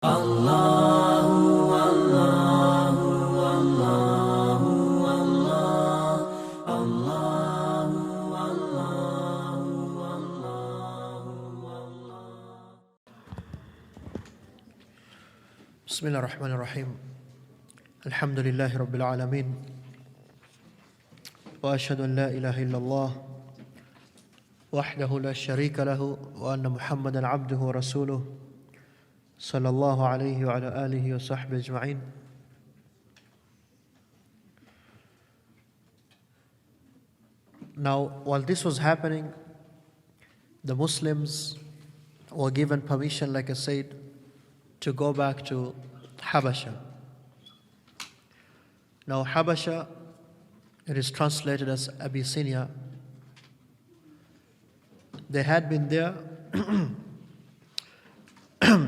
Allahu, Allahu, Allahu, Allah, Allahu, Allahu, Allahu, Allah. Bismillah ar-Rahman ar-Rahim. Alhamdulillahi Rabbil Alameen. Wa ashhadu an la ilaha illallah wahdahu la sharika lahu wa anna Muhammadan abduhu wa rasuluh sallallahu alayhi wa ala alihi wa sahbihi ajma'in. Now, while this was happening, the Muslims were given permission, like I said, to go back to Habasha. Now, Habasha, it is translated as Abyssinia. They had been there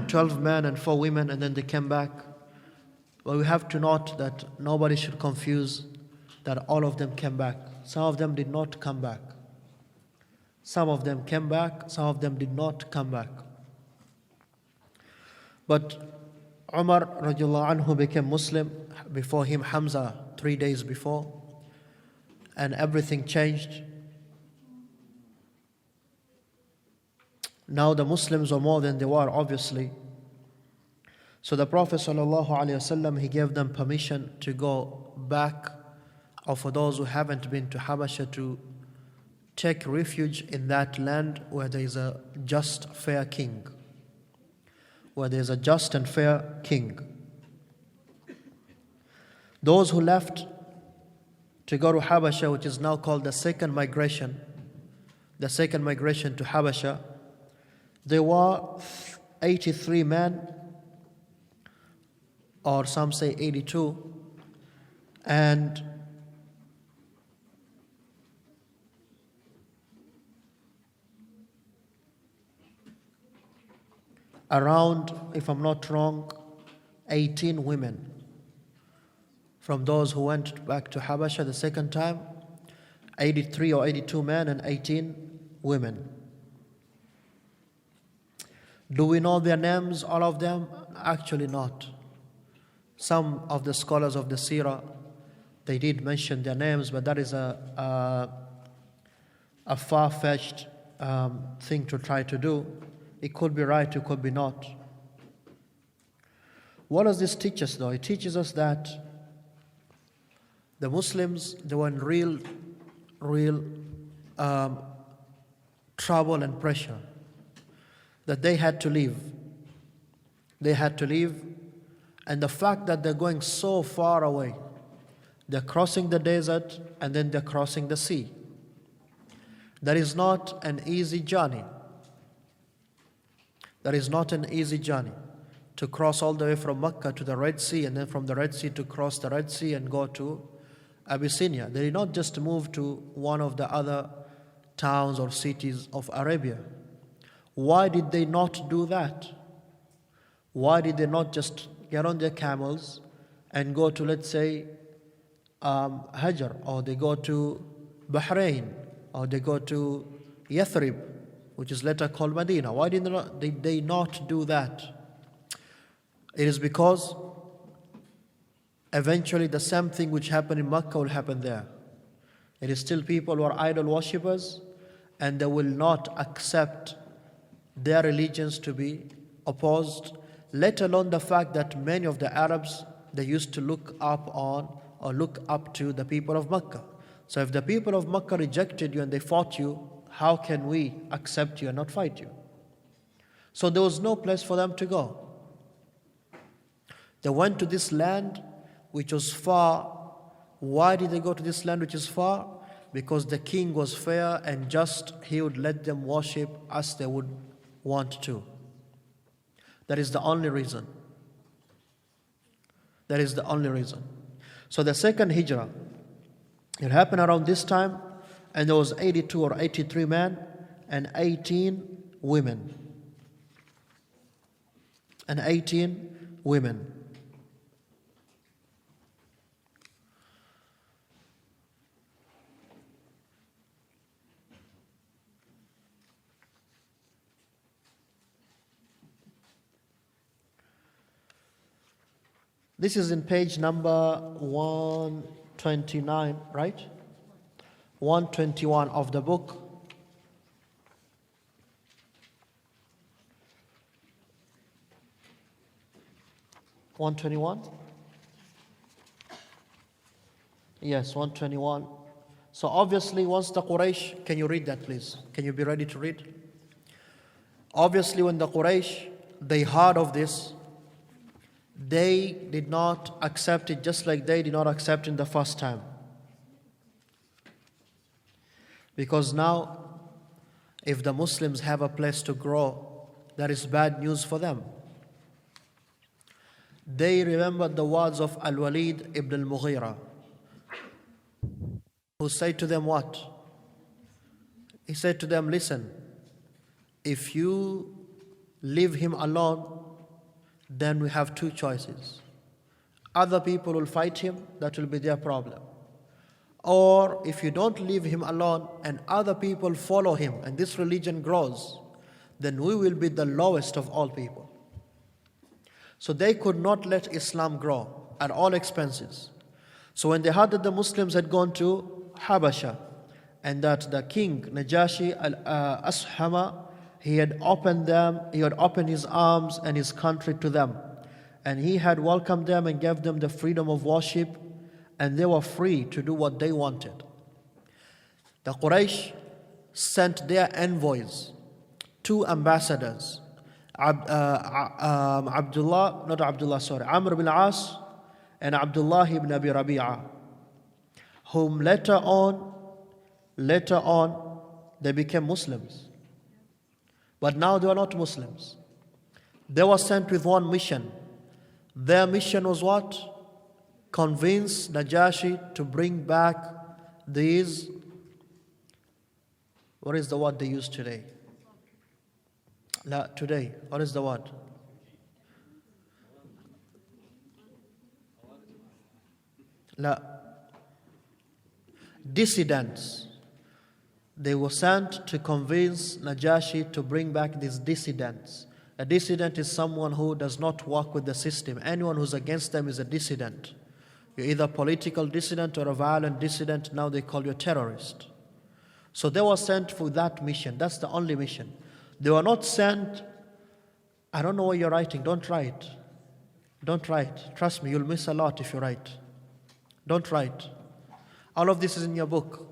12 men and 4 women, and then they came back. But we have to note that nobody should confuse that all of them came back. Some of them did not come back. Some of them came back, some of them did not come back. But Umar radiallahu anhu became Muslim, before him Hamza 3 days before, and everything changed. Now the Muslims are more than they were, obviously. So the Prophet ﷺ, he gave them permission to go back, or for those who haven't been to Habasha, to take refuge in that land where there is a just, fair king. Where there is a just and fair king. Those who left to go to Habasha, which is now called the second migration to Habasha, there were 83 men, or some say 82, and around, if I'm not wrong, 18 women. From those who went back to Habasha the second time, 83 or 82 men and 18 women. Do we know their names, all of them? Actually not. Some of the scholars of the Seerah, they did mention their names, but that is a far-fetched thing to try to do. It could be right, it could be not. What does this teach us though? It teaches us that the Muslims, they were in real trouble and pressure. That they had to leave. They had to leave. And the fact that they're going so far away, they're crossing the desert and then they're crossing the sea. That is not an easy journey. That is not an easy journey. To cross all the way from Mecca to the Red Sea, and then from the Red Sea to cross the Red Sea and go to Abyssinia. They did not just move to one of the other towns or cities of Arabia. Why did they not do that? Why did they not just get on their camels and go to, let's say, Hajar, or they go to Bahrain, or they go to Yathrib, which is later called Medina? Why did they not do that? It is because eventually the same thing which happened in Mecca will happen there. It is still people who are idol worshippers, and they will not accept their religions to be opposed, let alone the fact that many of the Arabs, they used to look up on or look up to the people of Mecca. So if the people of Mecca rejected you and they fought you, how can we accept you and not fight you? So there was no place for them to go. They went to this land which was far. Why did they go to this land which is far? Because the king was fair and just. He would let them worship as they would want to. That is the only reason. That is the only reason. So the second hijrah, it happened around this time, and there was 82 or 83 men and 18 women. And 18 women. This is in page number 129, right? 121 of the book. (121) Yes, 121. So obviously once the Quraysh, can you read that please? Can you be ready to read? Obviously when the Quraysh, they heard of this, they did not accept it just like they did not accept it the first time. Because now, if the Muslims have a place to grow, that is bad news for them. They remembered the words of Al-Walid ibn al-Mughira, who said to them what? He said to them, listen, if you leave him alone, then we have two choices. Other people will fight him, that will be their problem. Or if you don't leave him alone and other people follow him and this religion grows, then we will be the lowest of all people. So they could not let Islam grow at all expenses. So when they heard that the Muslims had gone to Habasha and that the king Najashi al-Ashama, he had opened his arms and his country to them, and he had welcomed them and gave them the freedom of worship, and they were free to do what they wanted. The Quraysh sent their envoys, two ambassadors, Amr bin As and Abdullah ibn Abi Rabi'ah, whom later on they became Muslims. But now they are not Muslims. They were sent with one mission. Their mission was what? Convince Najashi to bring back these, what is the word they use today? Today, what is the word? Dissidents. They were sent to convince Najashi to bring back these dissidents. A dissident is someone who does not work with the system. Anyone who's against them is a dissident. You're either a political dissident or a violent dissident. Now they call you a terrorist. So they were sent for that mission. That's the only mission. They were not sent, I don't know what you're writing. Don't write. Don't write. Trust me, you'll miss a lot if you write. Don't write. All of this is in your book.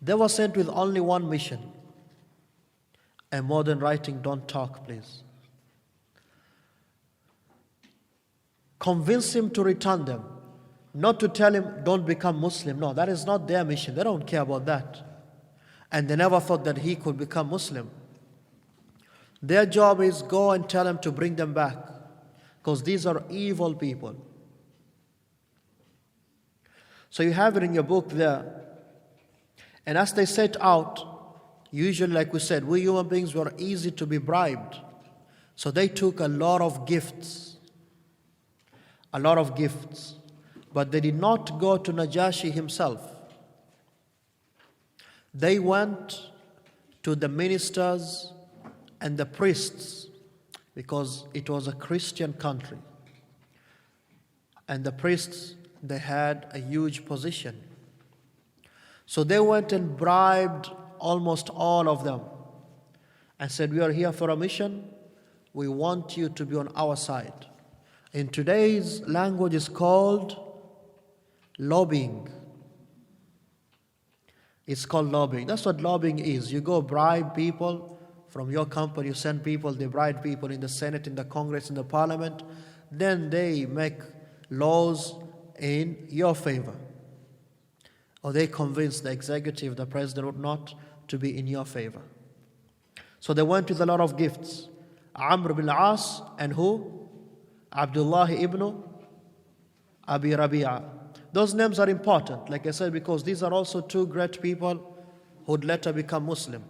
They were sent with only one mission. And more than writing, don't talk, please. Convince him to return them. Not to tell him, don't become Muslim. No, that is not their mission. They don't care about that. And they never thought that he could become Muslim. Their job is go and tell him to bring them back. Because these are evil people. So you have it in your book there. And as they set out, usually like we said, we human beings were easy to be bribed. So they took a lot of gifts. A lot of gifts. But they did not go to Najashi himself. They went to the ministers and the priests because it was a Christian country. And the priests, they had a huge position. So they went and bribed almost all of them and said, we are here for a mission. We want you to be on our side. In today's language is called lobbying. It's called lobbying. That's what lobbying is. You go bribe people from your company, you send people, they bribe people in the Senate, in the Congress, in the Parliament. Then they make laws in your favor. Or they convince the executive, the president, not to be in your favor. So they went with a lot of gifts. Amr bin As and who? Abdullah ibn Abi Rabi'ah. Those names are important, like I said, because these are also two great people who would later become Muslim.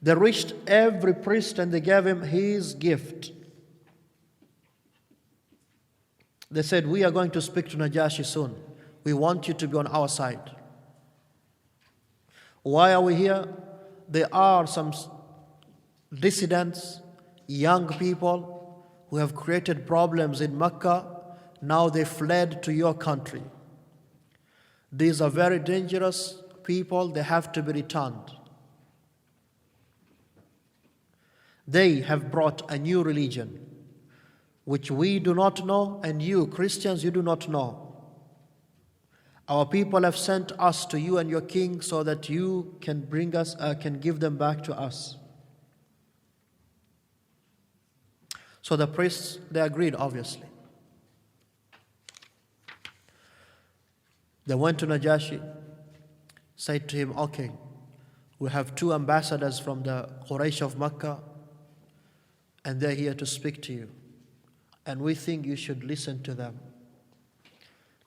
They reached every priest and they gave him his gift. They said, we are going to speak to Najashi soon. We want you to be on our side. Why are we here? There are some dissidents young people who have created problems in Mecca, now they fled to your country. These are very dangerous people, they have to be returned. They have brought a new religion, which we do not know, and you, Christians, you do not know. Our people have sent us to you and your king so that you can can give them back to us. So the priests, they agreed, obviously. They went to Najashi, said to him, okay, we have 2 ambassadors from the Quraysh of Mecca, and they're here to speak to you. And we think you should listen to them.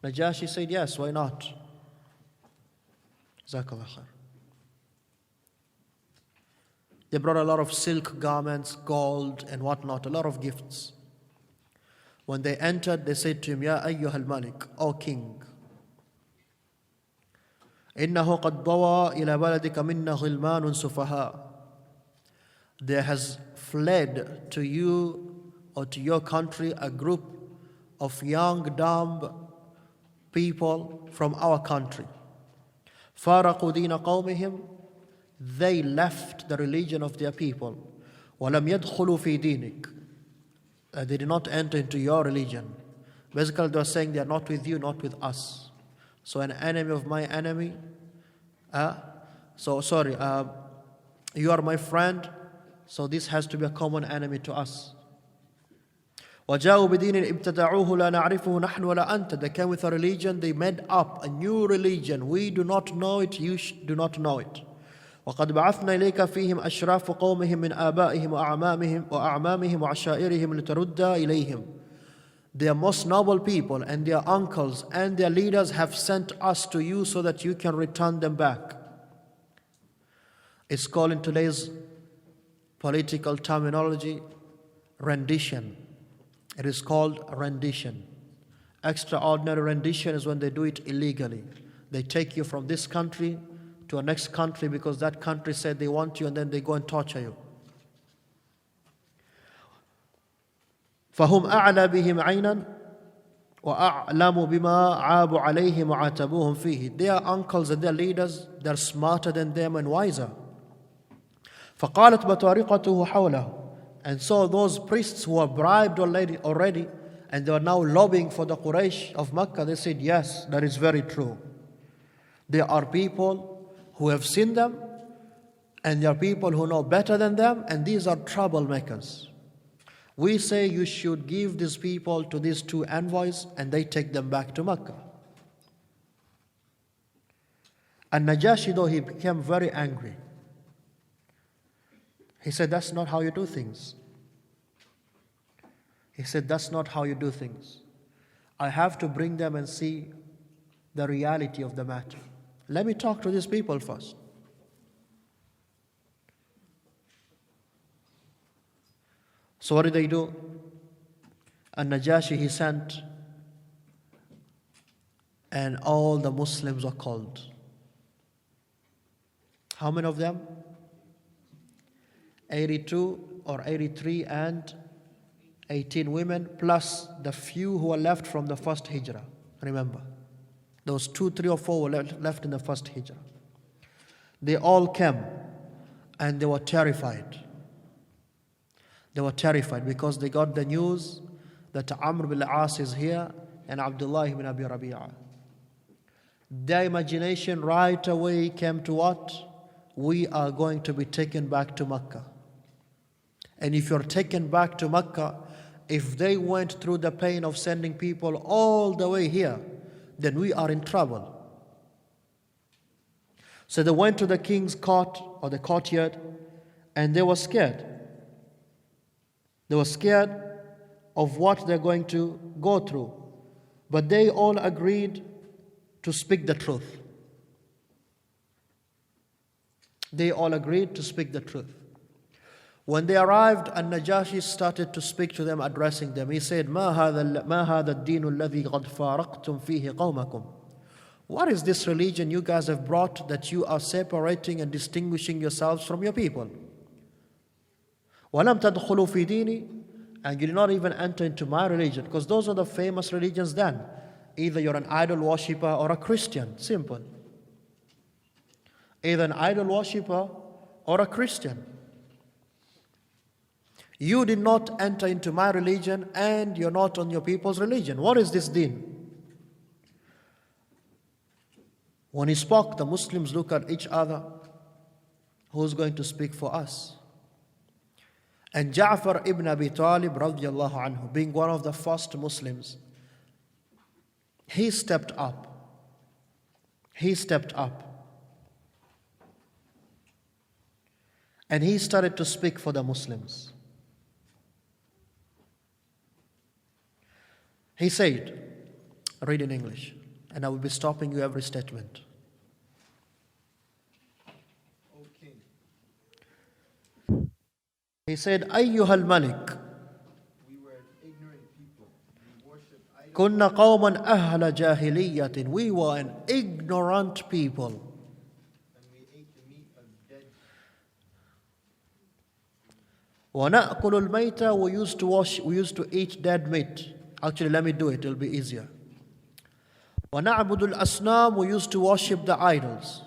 Najashi said, yes, why not? Jazakallah khair. They brought a lot of silk garments, gold and whatnot, a lot of gifts. When they entered, they said to him, Ya ayyuhal malik, O king, إنه قد ضوى إلى بلدك منا غلمان سفهاء. There has fled to you or to your country a group of young, dumb people from our country. فارقوا دين قومهم. They left the religion of their people. وَلَمْ يَدْخُلُوا فِي دِينِكَ. They did not enter into your religion. Basically, they are saying they are not with you, not with us. So an enemy of my enemy, you are my friend, so this has to be a common enemy to us. وَجَاءُوا بِدِينٍ ابْتَدَعُوهُ لَا نَعْرِفُهُ نَحْنُ وَلَا أَنْتَ. They came with a religion, they made up a new religion. We do not know it, you do not know it. وقد بعثنا إليك فيهم أشراف قومهم من آبائهم وأعمامهم وعشائرهم لترد إليهم. Their most noble people and their uncles and their leaders have sent us to you so that you can return them back. It's called in today's political terminology rendition. It is called rendition. Extraordinary rendition is when they do it illegally. They take you from this country to a next country because that country said they want you, and then they go and torture you. فهم أعلى بهم عينا وأعلم بما عابوا عليهم وعاتبوهم فيه. Their uncles and their leaders, they're smarter than them and wiser. فقالت بطارقته حوله. And so those priests who were bribed already and they are now lobbying for the Quraysh of Mecca, they said, yes, that is very true. There are people who have seen them, and there are people who know better than them, and these are troublemakers. We say you should give these people to these 2 envoys, and they take them back to Mecca. And Najashi, though, he became very angry. He said, that's not how you do things. He said, that's not how you do things. I have to bring them and see the reality of the matter. Let me talk to these people first. So what did they do? And Najashi, he sent, and all the Muslims were called. How many of them? 82 or 83 and 18 women, plus the few who were left from the first hijrah. Remember, those 2, 3 or 4 were left in the first hijrah. They all came and they were terrified. They were terrified because they got the news that Amr bin al-As is here and Abdullah ibn Abi Rabi'ah. Their imagination right away came to what? We are going to be taken back to Mecca. And if you're taken back to Mecca, if they went through the pain of sending people all the way here, then we are in trouble. So they went to the king's court or the courtyard, and they were scared. They were scared of what they're going to go through. But they all agreed to speak the truth. They all agreed to speak the truth. When they arrived, and Najashi started to speak to them, addressing them, he said, ما هذا الدين الذي قد فارقتم فيه قومكم. What is this religion you guys have brought that you are separating and distinguishing yourselves from your people? وَلَمْ تَدْخُلُوا فِي دِينِي, and you did not even enter into my religion. Because those are the famous religions then. Either you're an idol worshipper or a Christian. Simple. Either an idol worshipper or a Christian. You did not enter into my religion and you're not on your people's religion. What is this deen? When he spoke, the Muslims look at each other. Who's going to speak for us? And Jafar ibn Abi Talib radiallahu anhu, being one of the first Muslims, he stepped up. He stepped up. And he started to speak for the Muslims. He said, read in English, and I will be stopping you every statement. He said, Ayyuhal Malik, We were an ignorant people. We worshipped idols. kunna qawman ahla jahiliyatin. We were an ignorant people. And we ate the meat of dead. Wa na'kulul mayta. We used to eat dead meat. Actually, let me do it, it'll be easier. Wa na'budul asnam. We used to worship the idols.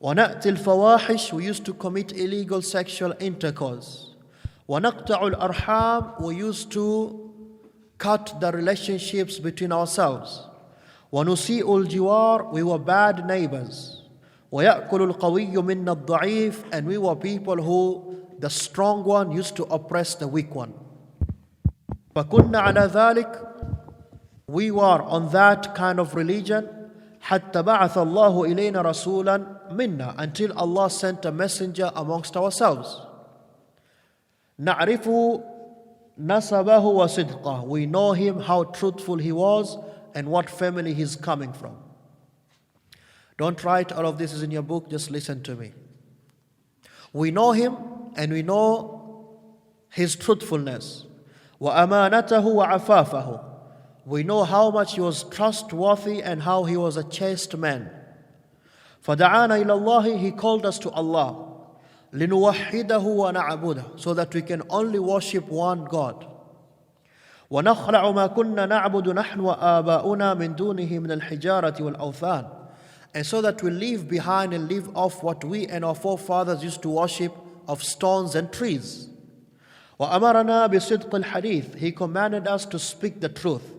وَنَأْتِ الْفَوَاحِشِ. We used to commit illegal sexual intercourse. وَنَقْتَعُ الْأَرْحَامِ. We used to cut the relationships between ourselves. وَنُسِيءُ الْجِوَارِ. We were bad neighbors. وَيَأْكُلُ الْقَوِيُّ مِنَّا الضَّعِيفِ. And we were people who, the strong one used to oppress the weak one. فَكُنَّ عَلَى ذَلِكَ. We were on that kind of religion. حتى بعث الله إلينا رسولا منا, until Allah sent a messenger amongst ourselves. نعرف نسبه وصدقه. We know him, how truthful he was and what family he's coming from. Don't write all of this is in your book, just listen to me. We know him and we know his truthfulness. وأمانته وعفافه. We know how much he was trustworthy and how he was a chaste man. فَدَعَانَا إِلَى اللَّهِ. He called us to Allah. لِنُوَحِّدَهُ وَنَعْبُدَهُ. So that we can only worship one God. وَنَخْلَعُ مَا كُنَّا نَعْبُدُ نَحْنُ وَآبَاؤُنَا مِن دُونِهِ مِنَ الْحِجَارَةِ وَالْأَوْثَانِ. And so that we leave behind and leave off what we and our forefathers used to worship of stones and trees. وَأَمَرَنَا بِصِدْقِ الْحَدِيثِ. He commanded us to speak the truth.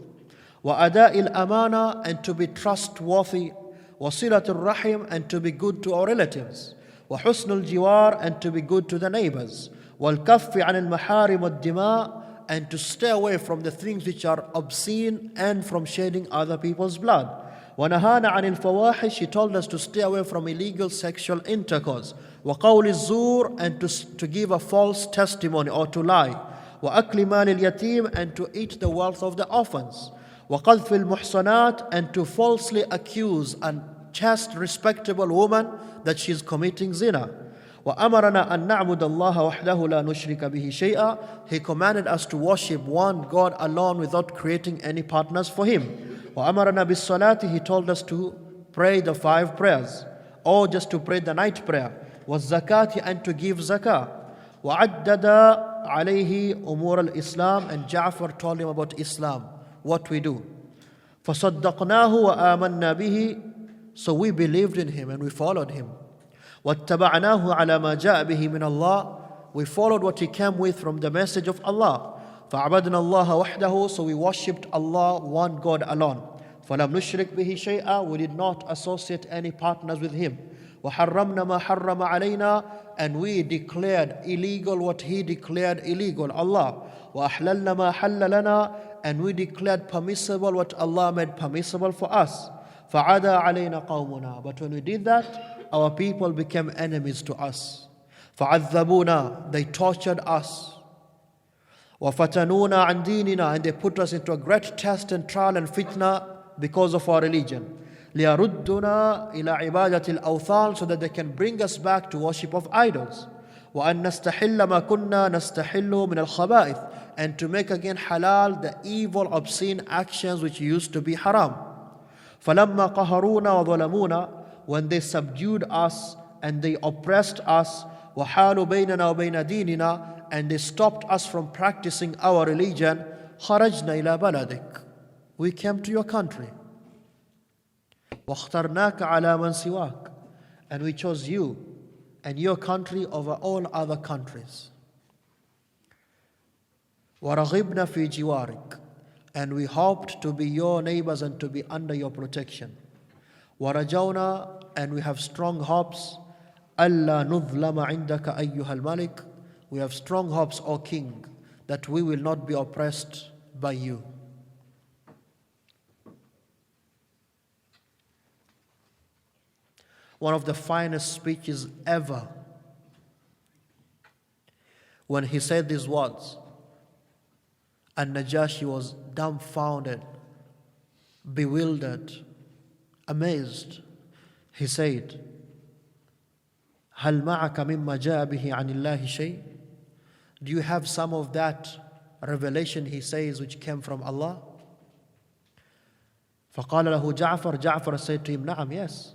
وَأَدَاءِ الْأَمَانَةِ. And to be trustworthy. وَصِلَةِ الرَّحِمِ. And to be good to our relatives. وَحُسْنُ الْجِوَارِ. And to be good to the neighbors. وَالْكَفِّ عَنِ الْمَحَارِمِ وَالدِّمَاءِ. And to stay away from the things which are obscene and from shedding other people's blood. وَنَهَانَ عَنِ الْفَوَاحِشِ. He told us to stay away from illegal sexual intercourse. وَقَوْلِ الزُّورِ. And to give a false testimony or to lie. وَأَكْلِ مَالِ الْيَتِيمِ. And to eat the wealth of the orphans. وَقَذْفِ الْمُحْصَنَاتِ. And to falsely accuse a chaste, respectable woman that she is committing zina. وَأَمَرَنَا أَن نَعْبُدَ اللَّهَ وَحْدَهُ لَا نُشْرِكَ بِهِ شَيْئًا. He commanded us to worship one God alone without creating any partners for him. وَأَمَرَنَا بِالصَّلَاةِ. He told us to pray the 5 prayers, or just to pray the night prayer. وَالزَّكَاةِ. And to give zakah. وَعَدَّدَ عَلَيْهِ أُمُورَ الْإِسْلَامِ. And Jafar told him about Islam, what we do. فَصَدَّقْنَاهُ وَآمَنَّا بِهِ. So we believed in him and we followed him. وَاتَّبَعْنَاهُ عَلَى مَا جَاءَ بِهِ مِنَ اللَّهِ. We followed what he came with from the message of Allah. فَعَبَدْنَا اللَّهَ وَحْدَهُ. So we worshipped Allah, one God alone. فَلَمْ نُشْرِكْ بِهِ شَيْئًا. We did not associate any partners with him. وَحَرَّمْنَا مَا حَرَّمَ عَلَيْنَا. And we declared illegal what he declared illegal, Allah. وَأَحْلَلْنَا مَا حَلَّ لَنَا. And we declared permissible what Allah made permissible for us. فَعَدَى عَلَيْنَا قَوْمُنَا. But when we did that, our people became enemies to us. فَعَذَّبُونَا. They tortured us. وَفَتَنُونَا عَنْ دِينِنَا. And they put us into a great test and trial and fitna because of our religion. لِيَرُدُّنَا إِلَى عِبَادَةِ الْأَوْثَانِ. So that they can bring us back to worship of idols. وَأَن نَسْتَحِلَّ مَا كُنَّا نَسْتَحِلُّ مِنَ الْخَبَائِثِ. And to make again halal the evil, obscene actions which used to be haram. فَلَمَّا قَهَرُونَا وَظَلَمُونَا. When they subdued us and they oppressed us. وحالوا بيننا وبين ديننا, and they stopped us from practicing our religion. خرجنا إلى بلدك, we came to your country. واخترناك على من سواك, and we chose you and your country over all other countries. ورغبنا في جوارك, and we hoped to be your neighbors and to be under your protection. ورجونا, and we have strong hopes. ألا نظلم عندك أيها الملك, we have strong hopes, O King, that we will not be oppressed by you. One of the finest speeches ever. When he said these words, and Najashi was dumbfounded, bewildered, amazed. He said, هل معك مما جاء به عن الله شيء? Do you have some of that revelation, he says, which came from Allah? فقال له جعفر, Jafar said to him, نعم, yes.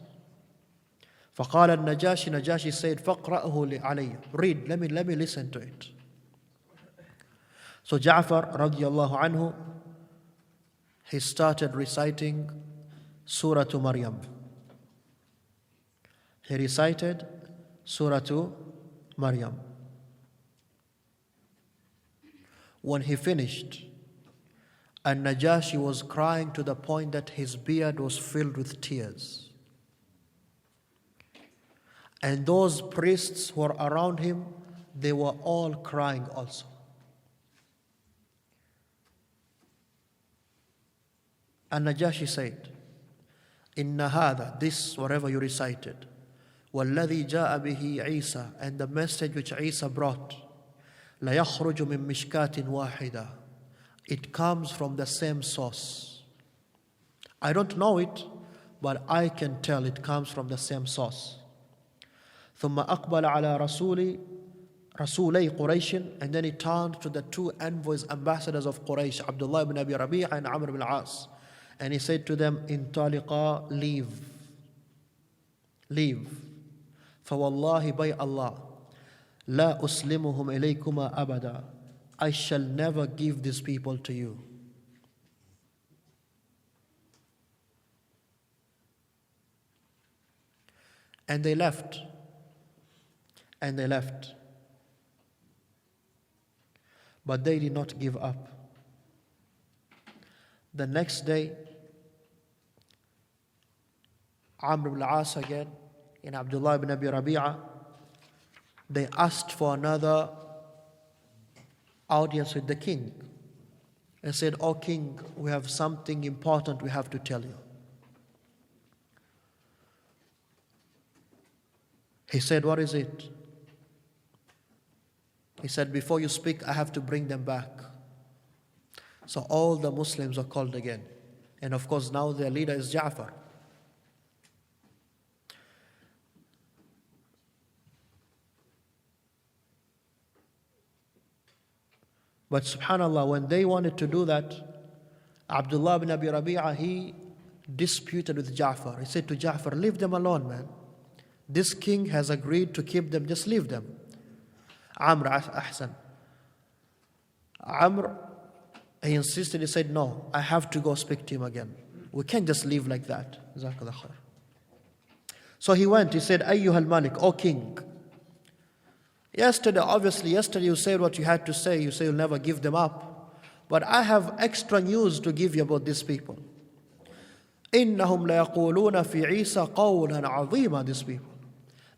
فقال النجاشي, Najashi said, فقرأه علي, read, let me listen to it. So Jafar radiallahu anhu, he started reciting Surah to Maryam. He recited Surah to Maryam. When he finished, and Najashi was crying to the point that his beard was filled with tears. And those priests who were around him, they were all crying also. And Najashi said, Inna hada, this, whatever you recited, وَالَّذِي جَاءَ بِهِ عِيسَى, and the message which Isa brought, لَيَخْرُجُ مِن مِشْكَاتٍ وَاحِدَةٍ, it comes from the same source. I don't know it, but I can tell it comes from the same source. ثُمَّ أَقْبَلَ عَلَى رَسُولَيْ قُرَيْشٍ, and then he turned to the two envoys, ambassadors of Quraysh, Abdullah ibn Abi Rabi'a and Amr ibn al-As. And he said to them, Intaliqa, leave. فَوَاللَّهِ by Allah, لَا أُسْلِمُهُمْ إِلَيْكُمَا أَبَدًا, I shall never give these people to you. And they left. But they did not give up. The next day, Amr ibn al-As again, and Abdullah ibn Abi Rabi'a, they asked for another audience with the king. And said, "O king, we have something important we have to tell you." He said, "What is it?" He said, "Before you speak, I have to bring them back." So all the Muslims are called again. And of course, now their leader is Jafar. But subhanAllah, when they wanted to do that, Abdullah ibn Abi Rabi'a, he disputed with Jafar. He said to Jafar, "Leave them alone, man. This king has agreed to keep them, just leave them." Amr, he insisted, he said, "No, I have to go speak to him again. We can't just leave like that." So he went, he said, "Ayyuhal Malik, O king, yesterday you said what you had to say. You say you'll never give them up. But I have extra news to give you about these people. إِنَّهُمْ لَيَقُولُونَ فِي عِيسَى قَوْلًا عَظِيمًا." These people,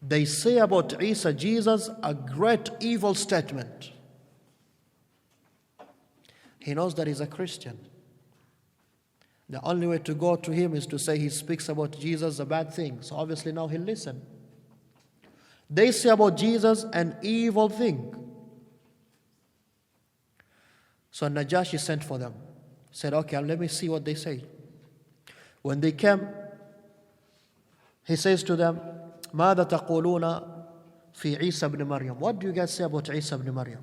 they say about Isa, Jesus, a great evil statement. He knows that he's a Christian. The only way to go to him is to say he speaks about Jesus a bad thing. So obviously now he'll listen. They say about Jesus an evil thing. So Najashi sent for them. Said, "Okay, let me see what they say." When they came, he says to them, "ماذا تقولون في عيسى ibn Maryam?" What do you guys say about Isa ibn Maryam?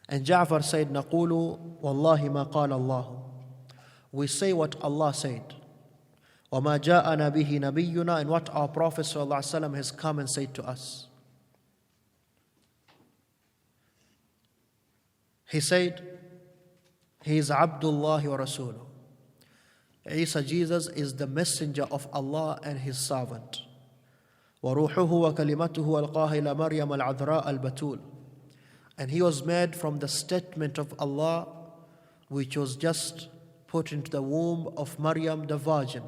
And Ja'far said, "نقول والله ما قال الله." We say what Allah said. وَمَا جَاءَنَا بِهِ نَبِيُّنَا, and what our Prophet ﷺ has come and said to us. He said, he is Abdullah wa Rasuluh. Isa, Jesus, is the messenger of Allah and his servant. وَرُوحُهُ وَكَلِمَتُهُ أَلْقَاهَا إِلَى مَرْيَمَ الْعَذْرَاءَ الْبَتُولِ, and he was made from the statement of Allah, which was just put into the womb of Maryam the virgin.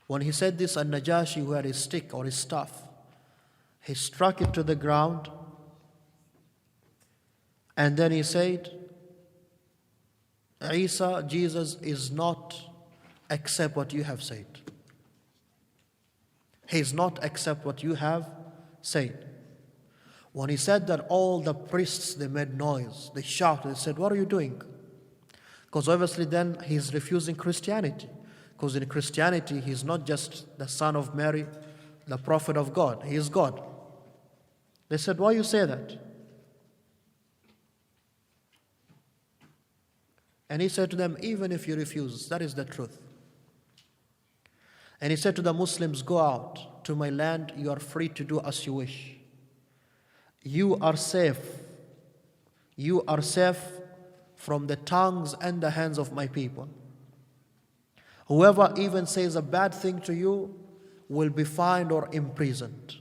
When he said this, Najashi, who had his stick or his staff, he struck it to the ground, and then he said, Isa, Jesus, is not except what you have said. He is not except what you have said. When he said that, all the priests, they made noise, they shouted, they said, what are you doing? Because obviously then he's refusing Christianity. Because in Christianity, he's not just the son of Mary, the prophet of God. He is God. They said, why you say that? And he said to them, even if you refuse, that is the truth. And he said to the Muslims, go out to my land, you are free to do as you wish. You are safe. You are safe from the tongues and the hands of my people. Whoever even says a bad thing to you will be fined or imprisoned.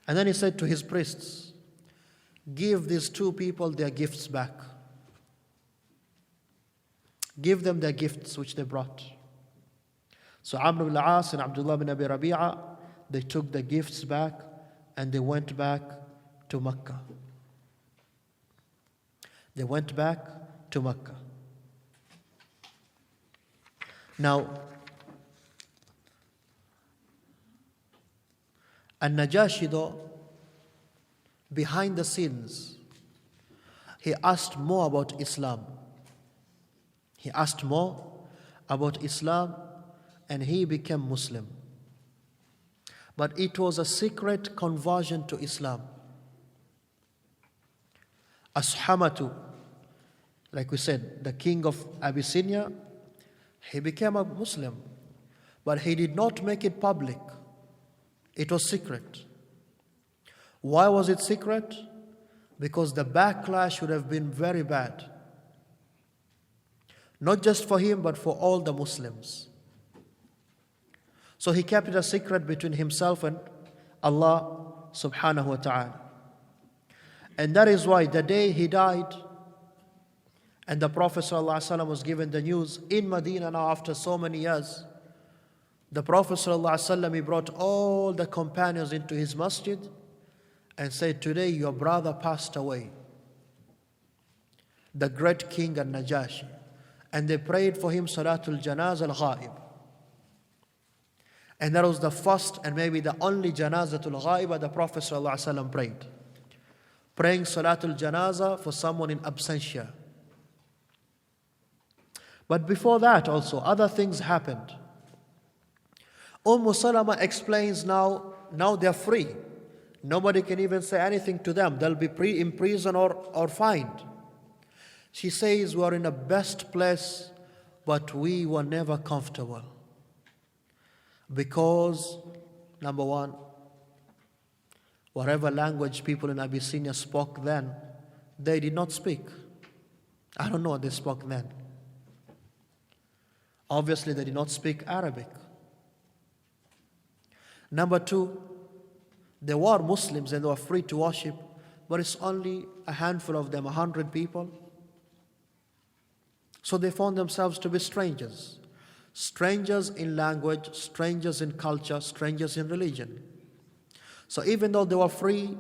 And then he said to his priests, give these two people their gifts back. Give them their gifts which they brought. So Amr ibn al-As and Abdullah bin Abi Rabi'a, they took the gifts back and they went back to Mecca. They went back to Mecca. Now, Najashi, though, behind the scenes, he asked more about Islam. He asked more about Islam and he became Muslim. But it was a secret conversion to Islam. Ashamatu, like we said, the king of Abyssinia, he became a Muslim, but he did not make it public. It was secret. Why was it secret? Because the backlash would have been very bad. Not just for him, but for all the Muslims. So he kept it a secret between himself and Allah subhanahu wa ta'ala. And that is why the day he died, and the Prophet ﷺ was given the news in Medina now after so many years, the Prophet ﷺ, he brought all the companions into his masjid and said, today your brother passed away, the great king Najashi. And they prayed for him Salatul Janaz al-Ghaib. And that was the first and maybe the only Janazatul Ghaib the Prophet ﷺ prayed. Praying Salatul Janaza for someone in absentia. But before that also, other things happened. Salama explains now they're free. Nobody can even say anything to them. They'll be in prison or fined. She says, we are in the best place, but we were never comfortable. Because, number one, whatever language people in Abyssinia spoke then, they did not speak. I don't know what they spoke then. Obviously, they did not speak Arabic. Number two, they were Muslims and they were free to worship, but it's only a handful of them, 100 people. So they found themselves to be strangers. Strangers in language, strangers in culture, strangers in religion. So even though they were free,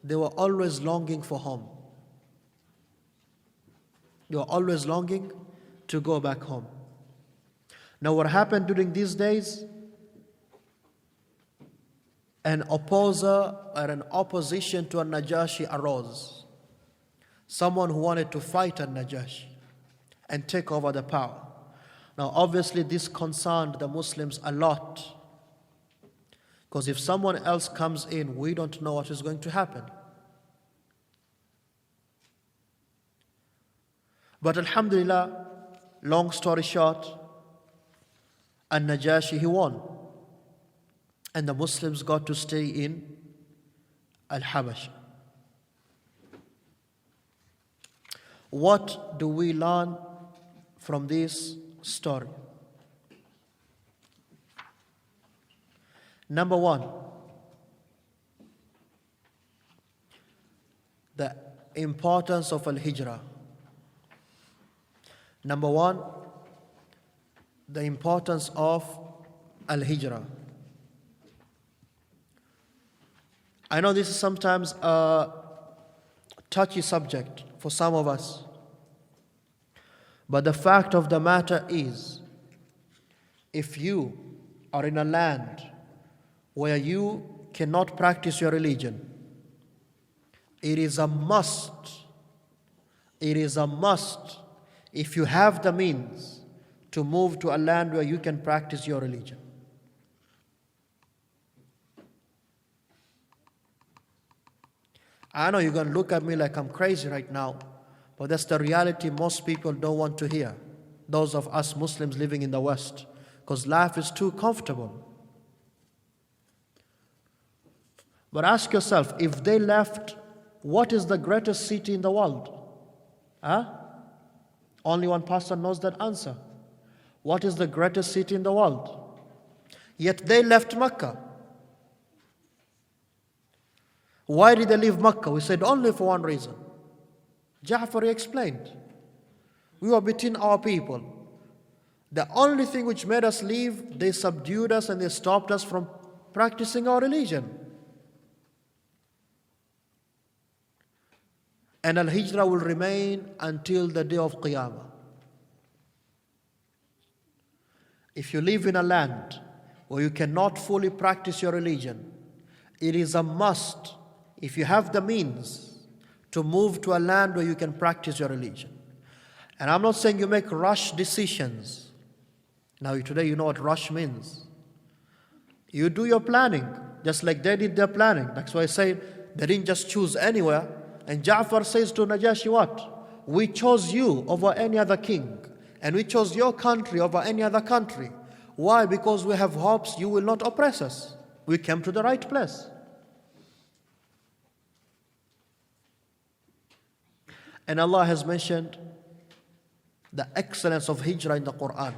they were always longing for home. They were always longing to go back home. Now what happened during these days? An opposer or an opposition to Najashi arose. Someone who wanted to fight Najashi and take over the power. Now obviously this concerned the Muslims a lot. Because if someone else comes in, we don't know what is going to happen. But Alhamdulillah, long story short, Najashi, he won. And the Muslims got to stay in Al-Habasha. What do we learn from this story? Number one, the importance of Al-Hijrah. Number one, the importance of Al-Hijrah. I know this is sometimes a touchy subject for some of us, but the fact of the matter is, if you are in a land where you cannot practice your religion, it is a must, if you have the means, to move to a land where you can practice your religion. I know you're going to look at me like I'm crazy right now, but that's the reality most people don't want to hear, those of us Muslims living in the West, because life is too comfortable. But ask yourself, if they left, what is the greatest city in the world? Only one person knows that answer. What is the greatest city in the world? Yet they left Mecca. Why did they leave Mecca? We said only for one reason. Jafar explained. We were between our people. The only thing which made us leave, they subdued us and they stopped us from practicing our religion. And Al-Hijrah will remain until the day of Qiyamah. If you live in a land where you cannot fully practice your religion, it is a must, if you have the means, to move to a land where you can practice your religion. And I'm not saying you make rush decisions. Now today you know what rush means. You do your planning, just like they did their planning. That's why I say they didn't just choose anywhere. And Jafar says to Najashi what? We chose you over any other king. And we chose your country over any other country. Why? Because we have hopes you will not oppress us. We came to the right place. And Allah has mentioned the excellence of Hijrah in the Quran.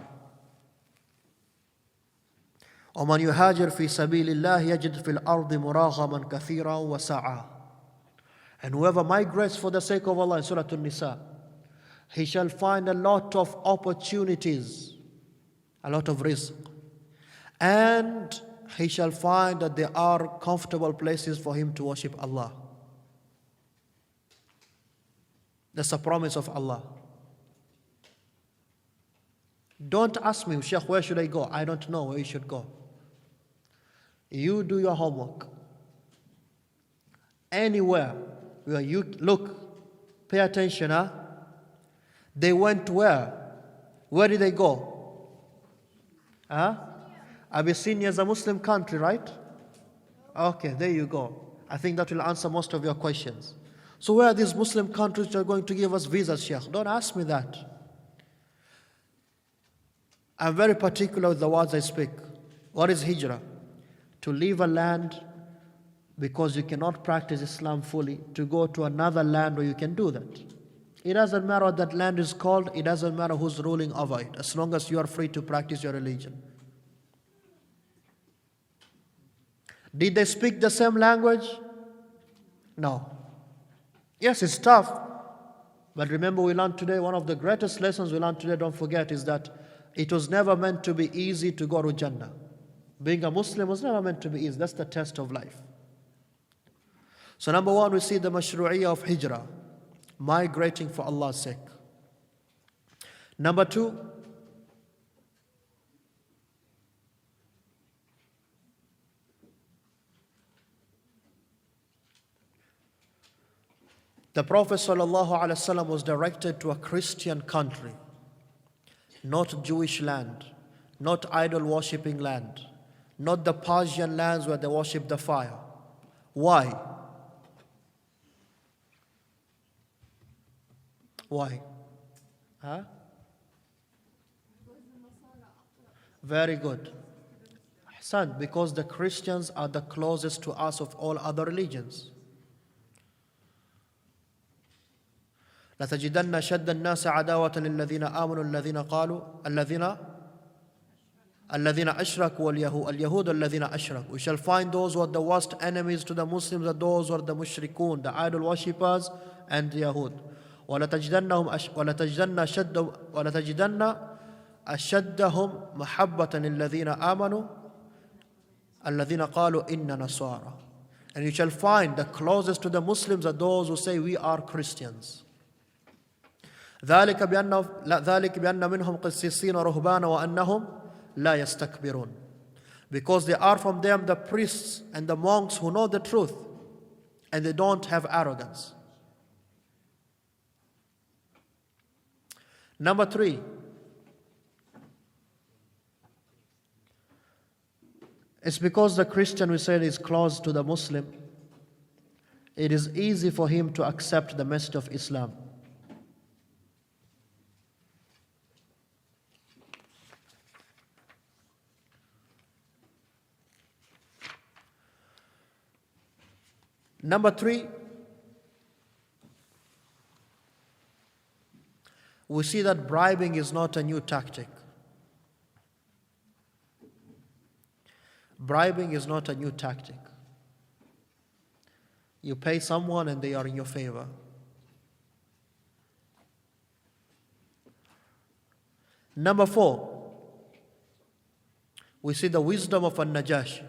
وَمَنْ يُهَاجِرْ فِي سَبِيلِ اللَّهِ يَجِدْ فِي الْأَرْضِ مُرَاغَمًا كَثِيرًا وَسَعًا. And whoever migrates for the sake of Allah in Surah An-Nisa, he shall find a lot of opportunities, a lot of rizq. And he shall find that there are comfortable places for him to worship Allah. That's a promise of Allah. Don't ask me, Shaykh, where should I go? I don't know where you should go. You do your homework. Anywhere where you look, pay attention, They went where? Where did they go? Abyssinia is a Muslim country, right? Okay, there you go. I think that will answer most of your questions. So where are these Muslim countries that are going to give us visas, Shaykh? Don't ask me that. I'm very particular with the words I speak. What is hijrah? To leave a land because you cannot practice Islam fully, to go to another land where you can do that. It doesn't matter what that land is called, it doesn't matter who's ruling over it, as long as you are free to practice your religion. Did they speak the same language? No. Yes, it's tough. But remember, we learned today, one of the greatest lessons we learned today, don't forget, is that it was never meant to be easy to go to Jannah. Being a Muslim was never meant to be easy. That's the test of life. So number one, we see the mashru'iyah of hijrah, migrating for Allah's sake. Number two, the Prophet ﷺ was directed to a Christian country, not Jewish land, not idol-worshipping land, not the Persian lands where they worship the fire. Why? Why? Huh? Very good. Son, because the Christians are the closest to us of all other religions. لتجدن شد الناس عداوة للذين آمنوا الذين أشركوا اليهود الذين أشركوا. We shall find those who are the worst enemies to the Muslims are those who are the mushrikun, the idol worshippers and the Yahud. ولتجدن أشدهم محبة للذين آمنوا الذين قالوا إننا نصارى. And you shall find the closest to the Muslims are those who say we are Christians. ذلك بأن منهم قسيسين ورهبان وأنهم لا يستكبرون. Because they are from them the priests and the monks who know the truth and they don't have arrogance. Number 3. It's because the Christian, we said, is close to the Muslim, it is easy for him to accept the message of Islam. Number 3, we see that bribing is not a new tactic. Bribing is not a new tactic. You pay someone and they are in your favor. Number 4, we see the wisdom of Najashi.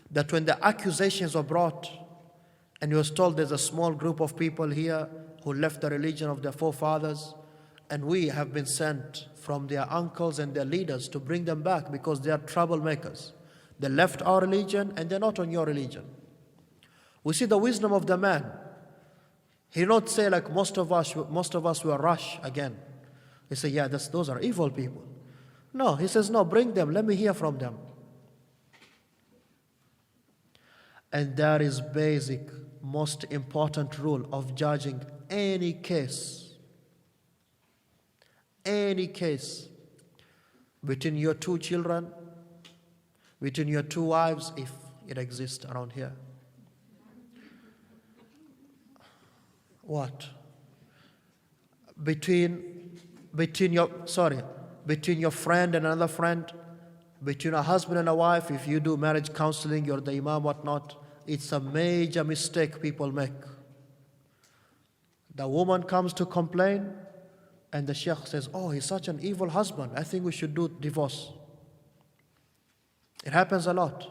That when the accusations were brought and he was told there's a small group of people here who left the religion of their forefathers and we have been sent from their uncles and their leaders to bring them back because they are troublemakers. They left our religion and they're not on your religion. We see the wisdom of the man. He did not say like most of us will rush again. He said, yeah, those are evil people. No, he says, no, bring them, let me hear from them. And that is basic, most important rule of judging any case. Any case between your 2 children, between your 2 wives, if it exists around here. What? Between your friend and another friend, between a husband and a wife, if you do marriage counseling, you're the imam, whatnot, it's a major mistake people make. The woman comes to complain, and the sheikh says, oh, he's such an evil husband, I think we should do divorce. It happens a lot.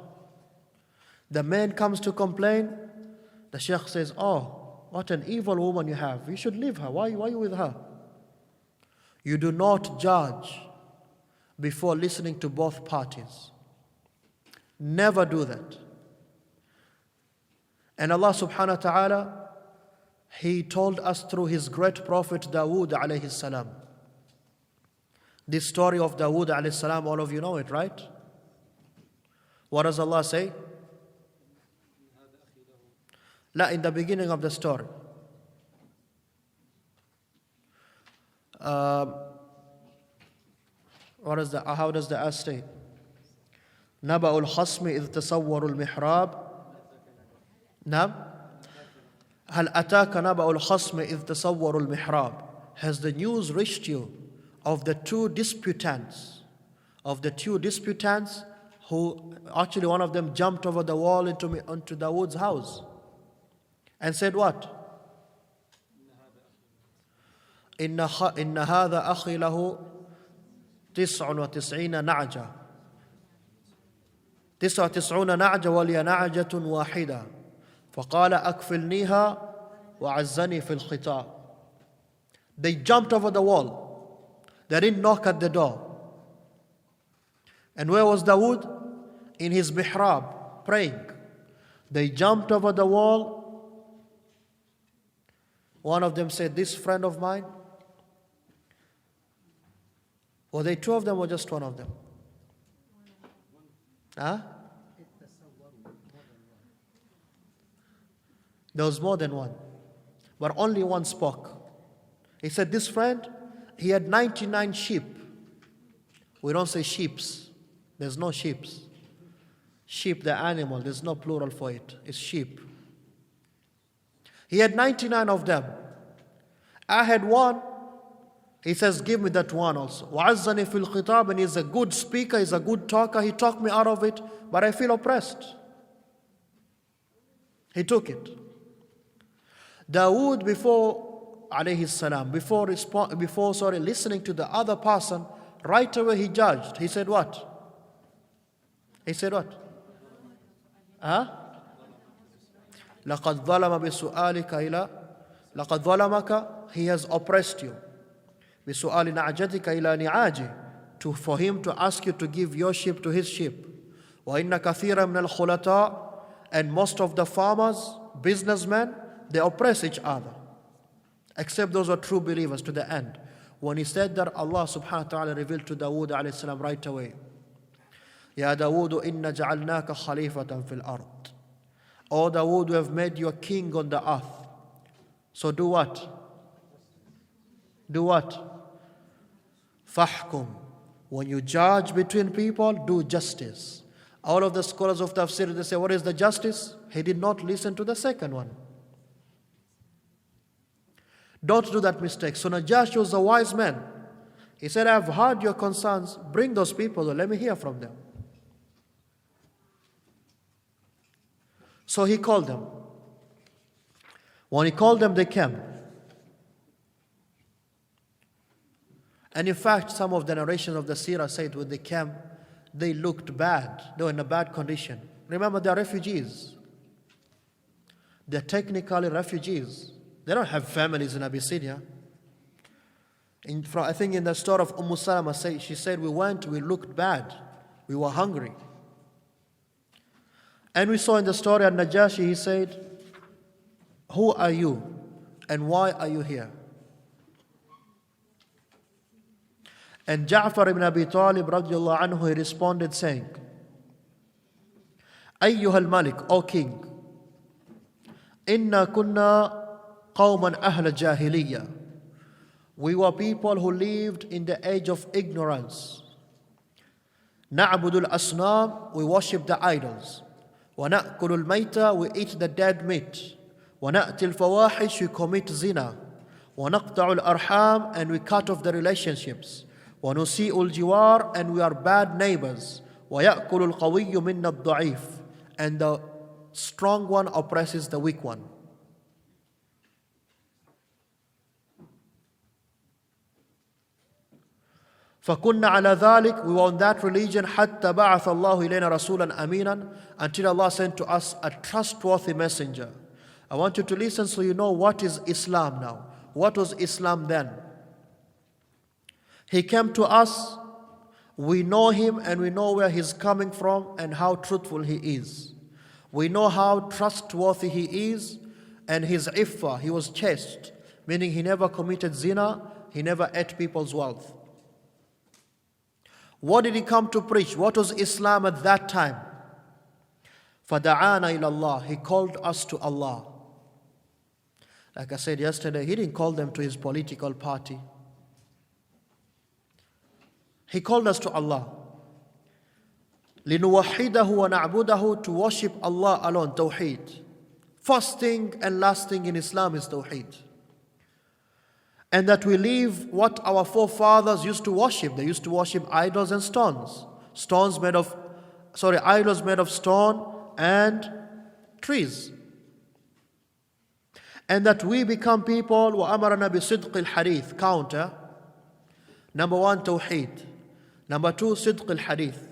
The man comes to complain, the sheikh says, oh, what an evil woman you have, you should leave her, why are you with her? You do not judge before listening to both parties. Never do that. And Allah subhanahu wa ta'ala, He told us through His great prophet Dawood alayhi salam. This story of Dawood alayhi salam, all of you know it, right? What does Allah say? In the beginning of the story. How does the ayah state? نبأ الخصم إذ تصوروا المحراب نعم هل أتاك نبأ الخصم إذ تصوروا المحراب. Has the news reached you of the two disputants who actually one of them jumped over the wall into Dawood's house and said what? إن هذا أخي له 99 نعجة 99 نعجة ولي نعجة واحدة فقال أكفلنيها وعزني في الخطاب. They jumped over the wall. They didn't knock at the door. And where was Dawood? In his mihrab, praying. They jumped over the wall. One of them said, this friend of mine. Were they 2 of them or just 1 of them? Huh? There was more than 1. But only 1 spoke. He said this friend, he had 99 sheep. We don't say sheeps. There's no sheeps. Sheep, the animal, there's no plural for it. It's sheep. He had 99 of them. I had one. He says, give me that one also. وَعَزَّنِي فِي الْخِطَابِ. And he's a good speaker, he's a good talker. He talked me out of it, but I feel oppressed. He took it. Dawood, before alayhi salam, before listening to the other person, right away he judged. He said what? He said what? Huh? لَقَدْ ظَلَمَ بِسُؤَالِكَ إِلَى لَقَدْ ظَلَمَكَ. He has oppressed you. بِسُؤَالِ نَعْجَتِكَ إِلَى نِعَاجِ. For him to ask you to give your sheep to his sheep. وَإِنَّ كَثِيرًا مِنَ الْخُلَطَاءِ. And most of the farmers, businessmen, they oppress each other. Except those who are true believers to the end. When he said that, Allah subhanahu wa ta'ala revealed to Dawood alayhi salam right away. يَا دَاوُودُ إِنَّا جَعَلْنَاكَ خَلِيفَةً فِي الْأَرْضِ. O Dawood, we have made you a king on the earth. So do what? Do what? فَحْكُمْ. When you judge between people, do justice. All of the scholars of tafsir, they say, what is the justice? He did not listen to the second one. Don't do that mistake. So Najashi was a wise man. He said, I have heard your concerns. Bring those people, let me hear from them. So he called them. When he called them, they came. And in fact, some of the narrations of the Seerah said when they came, they looked bad. They were in a bad condition. Remember, they are refugees. They're technically refugees. They don't have families in Abyssinia. I think in the story of Salama, she said, we looked bad. We were hungry. And we saw in the story of Najashi, he said, who are you and why are you here? And Jafar ibn Abi Talib radiallahu anhu, he responded saying, أيها الملك, O king, إنا كنا قوما أهل جاهلية. We were people who lived in the age of ignorance. نعبد الأصنام, we worship the idols. ونأكل الميتة, we eat the dead meat. ونأتي الفواحش, we commit zina. ونقطع الأرحام, and we cut off the relationships. ونسيء الجوار, and we are bad neighbors. ويأكل القوي منا الضعيف, and the strong one oppresses the weak one. فكنا على ذلك, we were on that religion حتى بعث الله إلينا رسولا أمينا, until Allah sent to us a trustworthy messenger. I want you to listen so you know what is Islam now. What was Islam then? He came to us, we know him and we know where he's coming from and how truthful he is. We know how trustworthy he is, and his iffah, he was chaste, meaning he never committed zina, he never ate people's wealth. What did he come to preach? What was Islam at that time? فَدَعَانَا إِلَى اللَّهِ, he called us to Allah. Like I said yesterday, he didn't call them to his political party. He called us to Allah. لِنُوَحِّدَهُ وَنَعْبُدَهُ, to worship Allah alone, Tawheed. First thing and last thing in Islam is Tawheed. And that we leave what our forefathers used to worship. They used to worship idols and stones. Idols made of stone and trees. And that we become people, وَأَمَرَنَا بِصِدْقِ الْحَدِيثِ, counter. Number one, Tawheed. Number two, Sidq al-Hadith,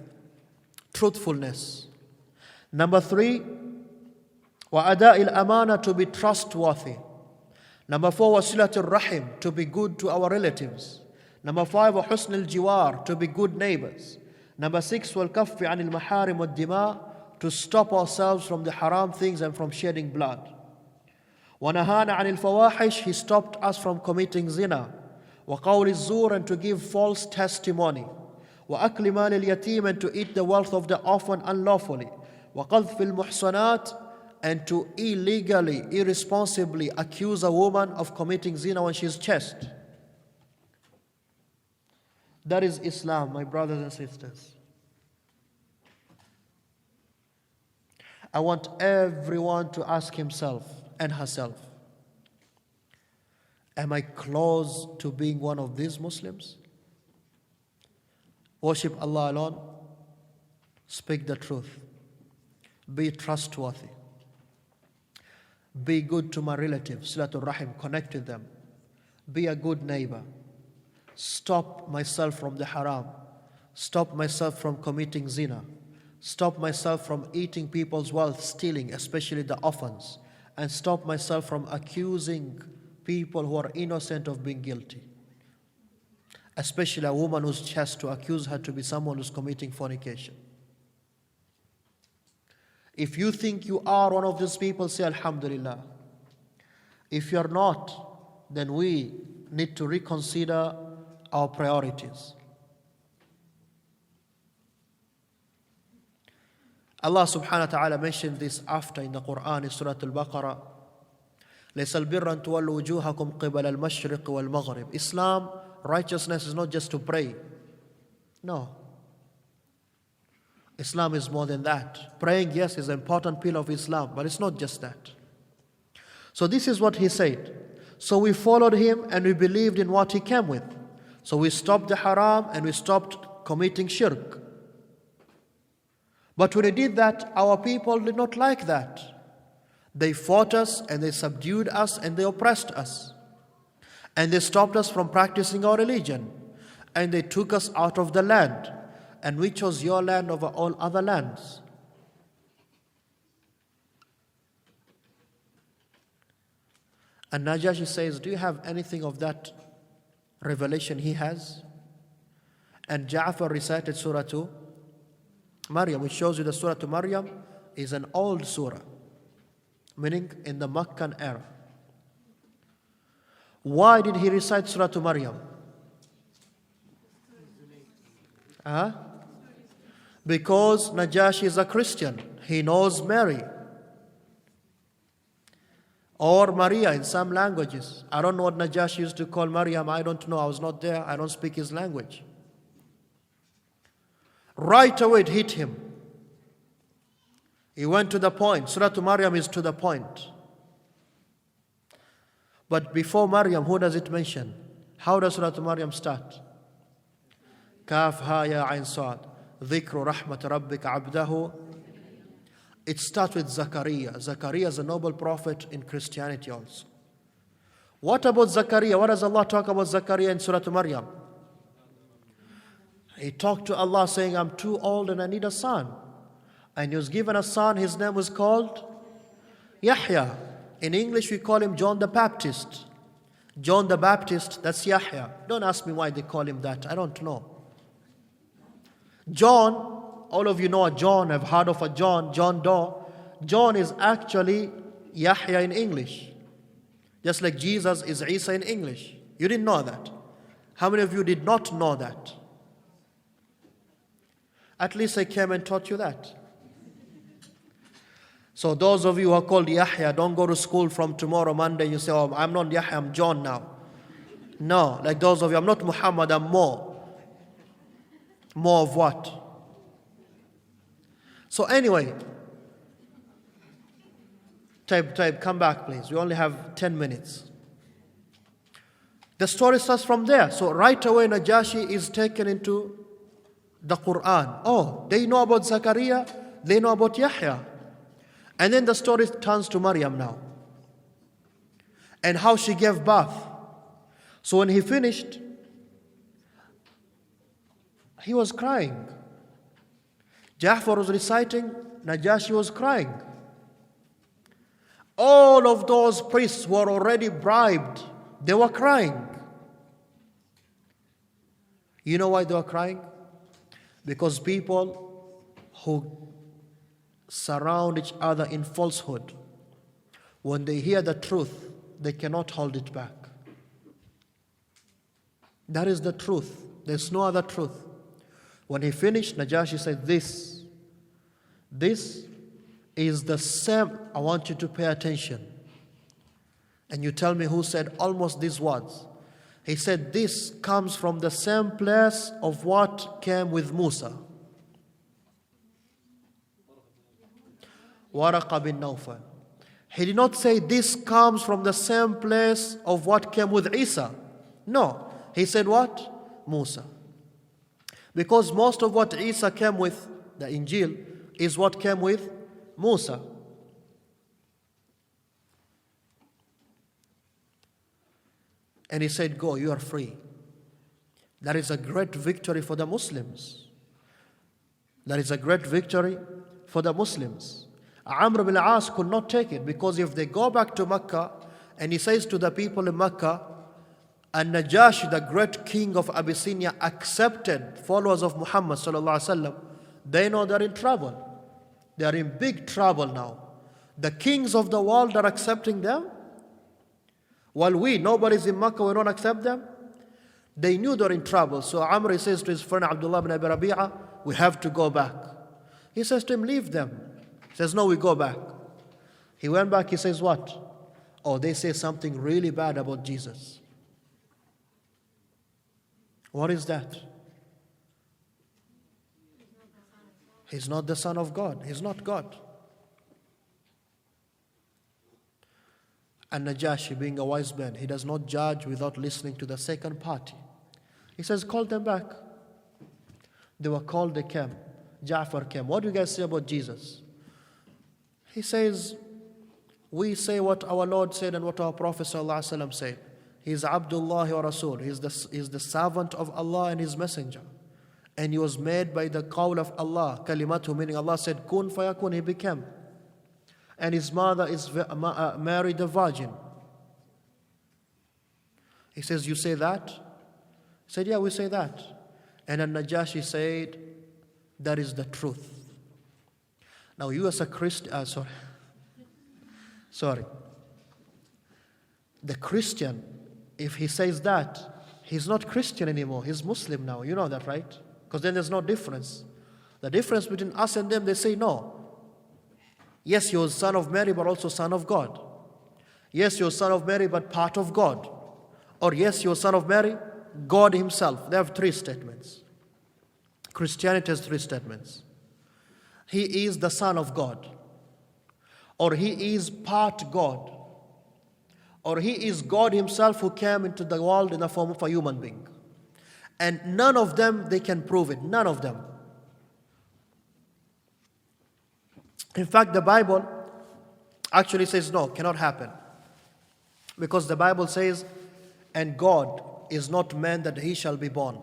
truthfulness. Number three, وَأَدَاءِ الْأَمَانَةِ, to be trustworthy. Number four, وَصِلَةِ الرَّحِمِ, to be good to our relatives. Number five, وَحُسْنِ الْجِوَارِ, to be good neighbors. Number six, وَالْكَفِّ عَنِ الْمَحَارِمِ وَالدِّمَاءِ, to stop ourselves from the haram things and from shedding blood. وَنَهَانَ عَنِ الْفَوَاحِشِ, he stopped us from committing zina. وَقَوْلِ الزُّورِ, and to give false testimony. وَأَكْلِ مَالِ الْيَتِيمِ, and to eat the wealth of the orphan unlawfully. وَقَذْفِ الْمُحْصَنَاتِ, and to illegally, irresponsibly accuse a woman of committing zina when she is chaste. That is Islam, my brothers and sisters. I want everyone to ask himself and herself, am I close to being one of these Muslims? Worship Allah alone. Speak the truth. Be trustworthy. Be good to my relatives, Silatul Rahim, connect with them. Be a good neighbor. Stop myself from the haram. Stop myself from committing zina. Stop myself from eating people's wealth, stealing, especially the orphans. And stop myself from accusing people who are innocent of being guilty. Especially a woman who's just to accuse her to be someone who's committing fornication. If you think you are one of these people, say Alhamdulillah. If you're not, then we need to reconsider our priorities. Allah subhanahu wa ta'ala mentioned this after in the Quran in Surah Al-Baqarah. لَيْسَ الْبِرَّ أَن تُوَلُّوا وُجُوهَكُمْ قِبَلَ الْمَشْرِقِ وَالْمَغْرِبِ. Islam, righteousness is not just to pray. No. Islam is more than that. Praying, yes, is an important pillar of Islam, but it's not just that. So this is what he said. So we followed him and we believed in what he came with. So we stopped the haram and we stopped committing shirk. But when we did that, our people did not like that. They fought us and they subdued us and they oppressed us. And they stopped us from practicing our religion. And they took us out of the land. And we chose your land over all other lands. And Najashi says, do you have anything of that revelation he has? And Jafar recited Surah to Maryam, which shows you the Surah to Maryam is an old surah, meaning in the Meccan era. Why did he recite Surah to Maryam? Because Najashi is a Christian. He knows Mary. Or Maria in some languages. I don't know what Najashi used to call Maryam. I don't know. I was not there. I don't speak his language. Right away it hit him. He went to the point. Surah to Maryam is to the point. But before Maryam, who does it mention? How does Surah to Maryam start? Kaf ha ya ain sad. Dhikru rahmat rabbika abdahu. It starts with Zakaria. Zakaria is a noble prophet in Christianity also. What about Zakaria? What does Allah talk about Zakaria in Surah to Maryam? He talked to Allah saying, I'm too old and I need a son. And he was given a son, his name was called Yahya. In English we call him John the Baptist. John the Baptist, that's Yahya. Don't ask me why they call him that, I don't know. John, all of you know a John, have heard of a John, John Doe. John is actually Yahya in English. Just like Jesus is Isa in English. You didn't know that. How many of you did not know that? At least I came and taught you that. So those of you who are called Yahya, don't go to school from tomorrow, Monday. You say, oh, I'm not Yahya, I'm John now. No, like those of you, I'm not Muhammad, I'm more. More of what? So anyway, Taib, come back please. We only have 10 minutes. The story starts from there. So right away Najashi is taken into the Quran. Oh, they know about Zakaria, they know about Yahya. And then the story turns to Maryam now. And how she gave birth. So when he finished, he was crying. Jafar was reciting, Najashi was crying. All of those priests were already bribed. They were crying. You know why they were crying? Because people who surround each other in falsehood, when they hear the truth, they cannot hold it back. That is the truth. There's no other truth. When he finished, Najashi said, this is the same. I want you to pay attention. And you tell me who said almost these words. He said, this comes from the same place of what came with Musa. Waraqa bin Nawfal. He did not say this comes from the same place of what came with Isa. No. He said what? Musa. Because most of what Isa came with, the Injil, is what came with Musa. And he said, go, you are free. That is a great victory for the Muslims. That is a great victory for the Muslims. Amr bin al-As could not take it, because if they go back to Mecca and he says to the people in Mecca, and Najashi, the great king of Abyssinia, accepted followers of Muhammad sallallahu alaihi wasallam, they know they're in trouble. They are in big trouble now. The kings of the world are accepting them, while nobody's in Mecca, we don't accept them. They knew they're in trouble. So Amr says to his friend Abdullah bin Abi Rabi'ah, we have to go back. He says to him, leave them. He says, no, we go back. He went back, he says, what? Oh, they say something really bad about Jesus. What is that? He's not the Son of God. He's not God. And Najashi, being a wise man, he does not judge without listening to the second party. He says, call them back. They were called, they came. Jafar came. What do you guys say about Jesus? He says, we say what our Lord said and what our Prophet ﷺ said. He is Abdullah wa Rasul. He is the servant of Allah and His messenger. And he was made by the qawl of Allah. Kalimatu, meaning Allah said, kun fayakun, he became. And his mother is Mary the Virgin. He says, you say that? He said, yeah, we say that. And then Najashi said, that is the truth. Now you as a Christian, sorry. The Christian, if he says that, he's not Christian anymore, he's Muslim now. You know that, right? Because then there's no difference. The difference between us and them, they say no. Yes, you're son of Mary, but also son of God. Yes, you're son of Mary, but part of God. Or yes, you're son of Mary, God Himself. They have three statements. Christianity has three statements. He is the Son of God. Or He is part God. Or He is God Himself who came into the world in the form of a human being. And none of them, they can prove it. None of them. In fact, the Bible actually says no, cannot happen. Because the Bible says, and God is not man that He shall be born.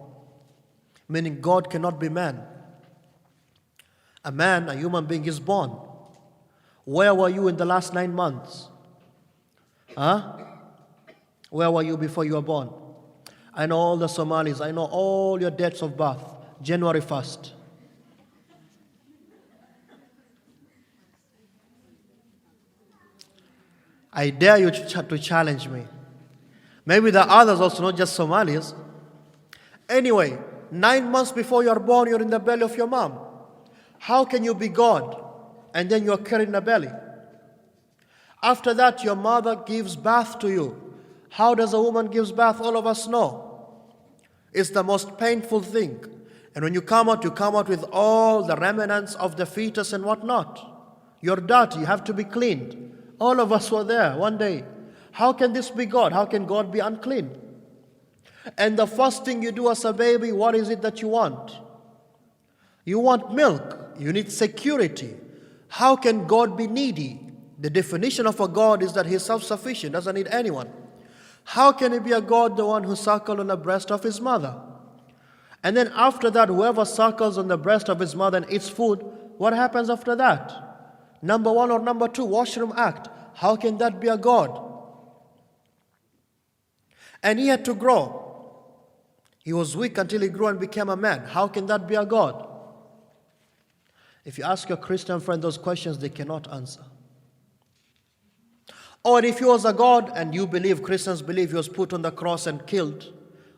Meaning God cannot be man. A man, a human being, is born. Where were you in the last 9 months? Where were you before you were born? I know all the Somalis. I know all your dates of birth. January 1st. I dare you to challenge me. Maybe the others also, not just Somalis. Anyway, 9 months before you are born, you're in the belly of your mom. How can you be God and then you are carried in the belly? After that, your mother gives birth to you. How does a woman give birth? All of us know. It's the most painful thing. And when you come out with all the remnants of the fetus and whatnot. You're dirty, you have to be cleaned. All of us were there one day. How can this be God? How can God be unclean? And the first thing you do as a baby, what is it that you want? You want milk. You need security. How can God be needy? The definition of a God is that He is self-sufficient, doesn't need anyone. How can He be a God, the one who suckled on the breast of His mother? And then after that, whoever suckles on the breast of his mother and eats food, what happens after that? Number 1 or number 2, washroom act. How can that be a God? And he had to grow. He was weak until he grew and became a man. How can that be a God? If you ask your Christian friend those questions, they cannot answer. Or if he was a God and you believe, Christians believe he was put on the cross and killed,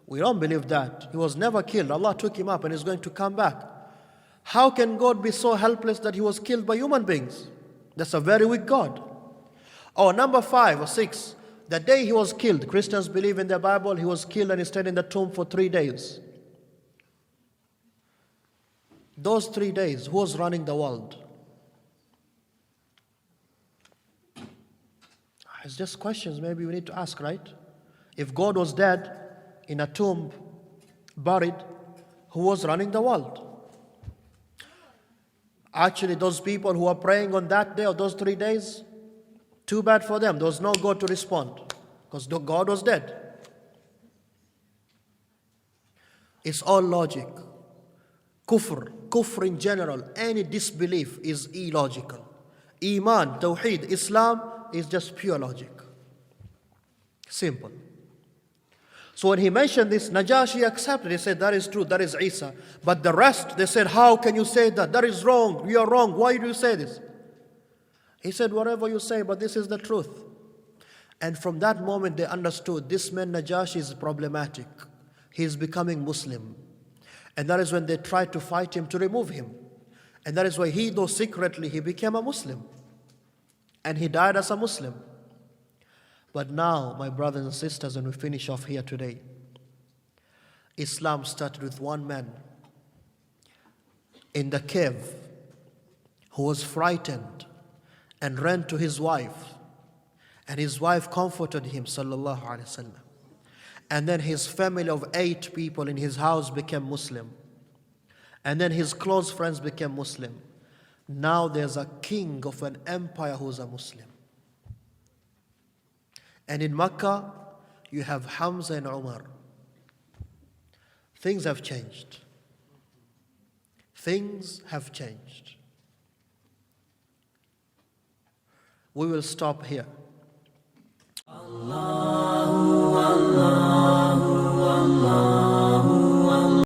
we don't believe that. He was never killed. Allah took him up and is going to come back. How can God be so helpless that He was killed by human beings? That's a very weak God. Or number 5 or 6, The day he was killed, Christians believe in the Bible, he was killed and he stayed in the tomb for 3 days. Those 3 days, who was running the world? It's just questions maybe we need to ask, right? If God was dead, in a tomb, buried, who was running the world? Actually, those people who are praying on that day or those 3 days, too bad for them. There was no God to respond because God was dead. It's all logic. Kufr in general, any disbelief is illogical. Iman, Tawheed, Islam is just pure logic. Simple. So when he mentioned this, Najashi accepted. He said, that is true, that is Isa. But the rest, they said, how can you say that? That is wrong, you are wrong. Why do you say this? He said, whatever you say, but this is the truth. And from that moment they understood this man Najashi is problematic. He is becoming Muslim. And that is when they tried to fight him to remove him. And that is why he, though secretly, he became a Muslim. And he died as a Muslim. But now, my brothers and sisters, when we finish off here today, Islam started with one man in the cave who was frightened and ran to his wife. And his wife comforted him, sallallahu alaihi wasallam. And then his family of 8 people in his house became Muslim. And then his close friends became Muslim. Now there's a king of an empire who's a Muslim. And in Makkah, you have Hamza and Umar. Things have changed. Things have changed. We will stop here. Allah, Allah.